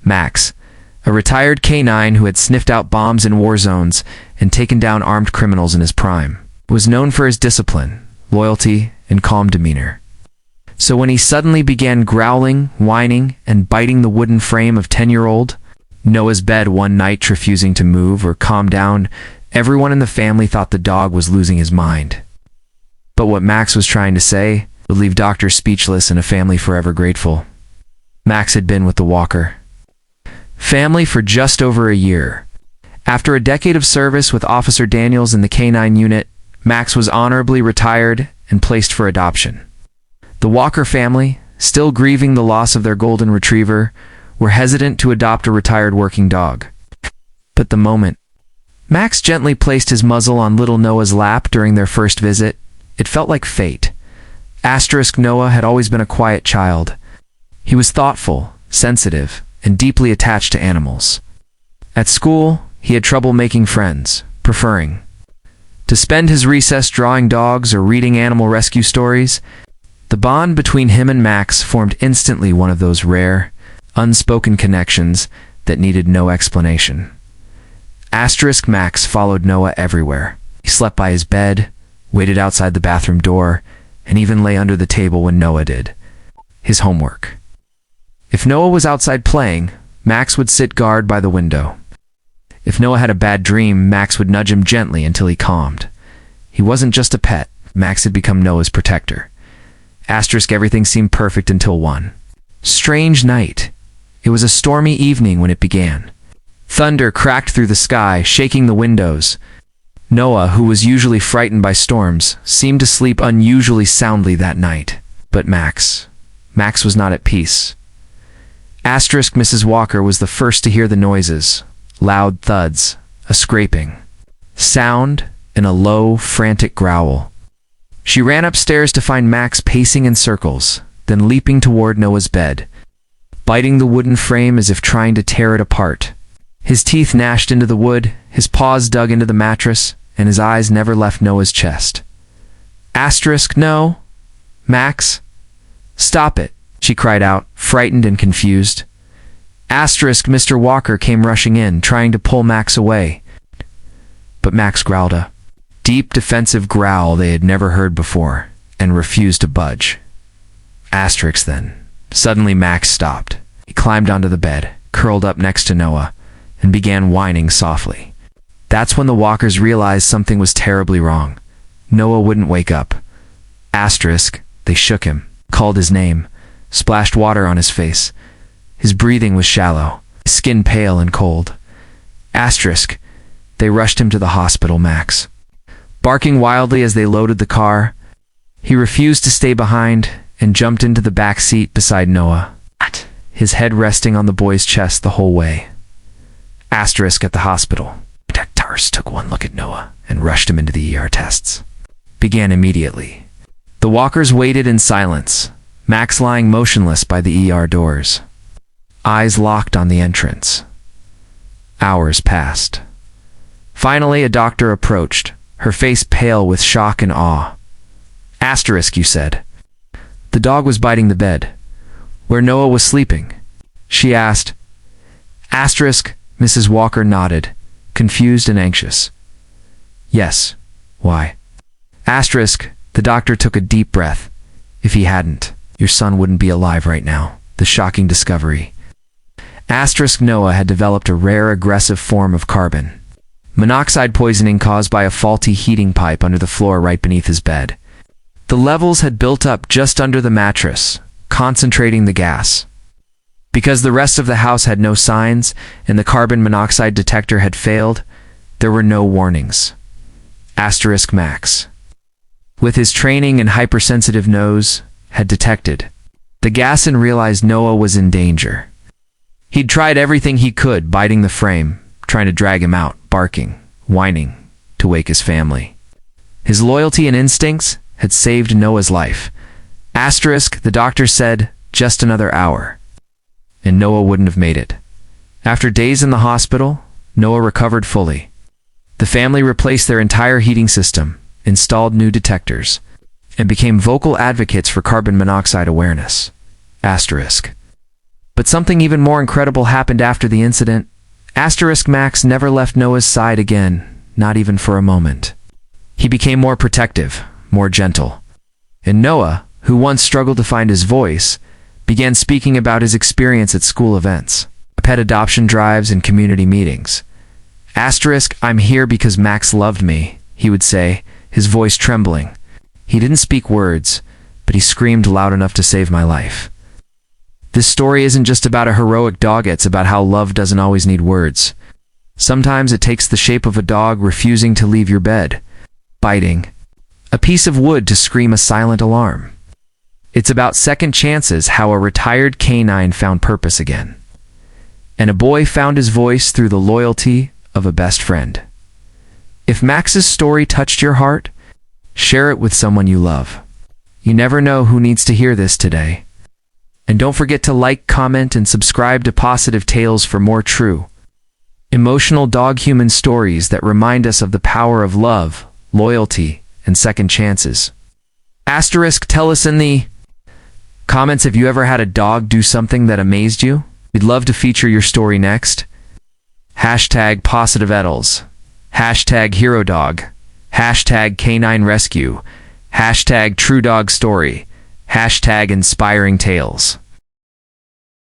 Max, a retired K-9 who had sniffed out bombs in war zones and taken down armed criminals in his prime, was known for his discipline, loyalty, and calm demeanor. So when he suddenly began growling, whining, and biting the wooden frame of 10-year-old Noah's bed one night, refusing to move or calm down, everyone in the family thought the dog was losing his mind. But what Max was trying to say would leave doctors speechless and a family forever grateful. Max had been with the Walker family for just over a year. After a decade of service with Officer Daniels in the K-9 unit, Max was honorably retired and placed for adoption. The Walker family, still grieving the loss of their golden retriever, were hesitant to adopt a retired working dog. But the moment Max gently placed his muzzle on little Noah's lap during their first visit, it felt like fate. Noah had always been a quiet child. He was thoughtful, sensitive, and deeply attached to animals. At school, he had trouble making friends, preferring to spend his recess drawing dogs or reading animal rescue stories. The bond between him and Max formed instantly one of those rare, unspoken connections that needed no explanation. Max followed Noah everywhere. He slept by his bed, waited outside the bathroom door, and even lay under the table when Noah did his homework. If Noah was outside playing, Max would sit guard by the window. If Noah had a bad dream, Max would nudge him gently until he calmed. He wasn't just a pet. Max had become Noah's protector. Everything seemed perfect until one strange night. It was a stormy evening when it began. Thunder cracked through the sky, shaking the windows. Noah, who was usually frightened by storms, seemed to sleep unusually soundly that night. But Max was not at peace. Mrs. Walker was the first to hear the noises. Loud thuds, a scraping sound, and a low, frantic growl. She ran upstairs to find Max pacing in circles, then leaping toward Noah's bed, biting the wooden frame as if trying to tear it apart. His teeth gnashed into the wood, his paws dug into the mattress, and his eyes never left Noah's chest. No, Max, stop it, she cried out, frightened and confused. Mr. Walker came rushing in, trying to pull Max away. But Max growled a deep, defensive growl they had never heard before, and refused to budge. Then. Suddenly Max stopped. He climbed onto the bed, curled up next to Noah, and began whining softly. That's when the Walkers realized something was terribly wrong. Noah wouldn't wake up. They shook him, called his name, splashed water on his face. His breathing was shallow, his skin pale and cold. They rushed him to the hospital, Max. Barking wildly as they loaded the car, he refused to stay behind and jumped into the back seat beside Noah, his head resting on the boy's chest the whole way. At the hospital. Doctors took one look at Noah and rushed him into the ER tests. Began immediately. The Walkers waited in silence, Max lying motionless by the ER doors, eyes locked on the entrance. Hours passed. Finally, a doctor approached, her face pale with shock and awe. You said. The dog was biting the bed. Where Noah was sleeping? She asked. Mrs. Walker nodded, confused and anxious. Yes. Why? The doctor took a deep breath. If he hadn't, your son wouldn't be alive right now. The shocking discovery. Noah had developed a rare aggressive form of carbon monoxide poisoning caused by a faulty heating pipe under the floor right beneath his bed. The levels had built up just under the mattress, concentrating the gas. Because the rest of the house had no signs and the carbon monoxide detector had failed, there were no warnings. Max, with his training and hypersensitive nose, had detected the gas and realized Noah was in danger. He'd tried everything he could, biting the frame, trying to drag him out, barking, whining, to wake his family. His loyalty and instincts had saved Noah's life. The doctor said, just another hour, and Noah wouldn't have made it. After days in the hospital, Noah recovered fully. The family replaced their entire heating system, installed new detectors, and became vocal advocates for carbon monoxide awareness. But something even more incredible happened after the incident. Asterisk Max never left Noah's side again, not even for a moment. He became more protective, more gentle. And Noah, who once struggled to find his voice, began speaking about his experience at school events, pet adoption drives, and community meetings. Asterisk, I'm here because Max loved me, he would say, his voice trembling. He didn't speak words, but he screamed loud enough to save my life. This story isn't just about a heroic dog, it's about how love doesn't always need words. Sometimes it takes the shape of a dog refusing to leave your bed, biting a piece of wood to scream a silent alarm. It's about second chances, how a retired canine found purpose again. And a boy found his voice through the loyalty of a best friend. If Max's story touched your heart, share it with someone you love. You never know who needs to hear this today. And don't forget to like, comment, and subscribe to Pawsitive Tales for more true, emotional dog-human stories that remind us of the power of love, loyalty, and second chances. Asterisk, tell us in the comments if you ever had a dog do something that amazed you. We'd love to feature your story next. Hashtag Pawsitive Tales. Hashtag Hero Dog. Hashtag Canine Rescue. Hashtag True Dog Story. Hashtag Inspiring Tales.